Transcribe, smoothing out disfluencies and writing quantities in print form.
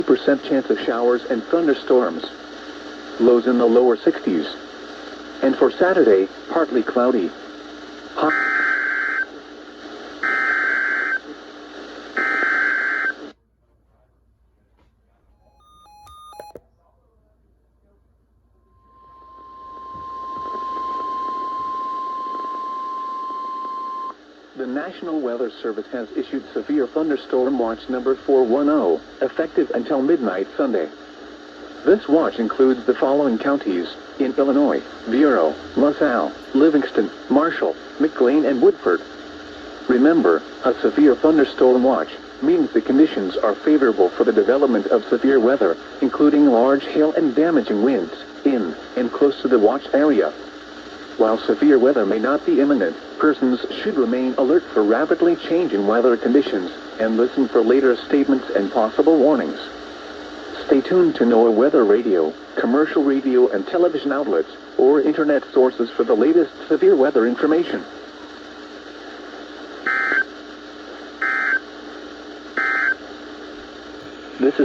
50% chance of showers and thunderstorms. Lows in the lower 60s. And for Saturday, partly cloudy. The National Weather Service has issued severe thunderstorm watch number 410, effective until midnight Sunday. This watch includes the following counties in Illinois: Bureau, LaSalle, Livingston, Marshall, McLean, and Woodford. Remember, a severe thunderstorm watch means the conditions are favorable for the development of severe weather, including large hail and damaging winds, in and close to the watch area. While severe weather may not be imminent, persons should remain alert for rapidly changing weather conditions and listen for later statements and possible warnings. Stay tuned to NOAA weather radio, commercial radio and television outlets, or internet sources for the latest severe weather information. This is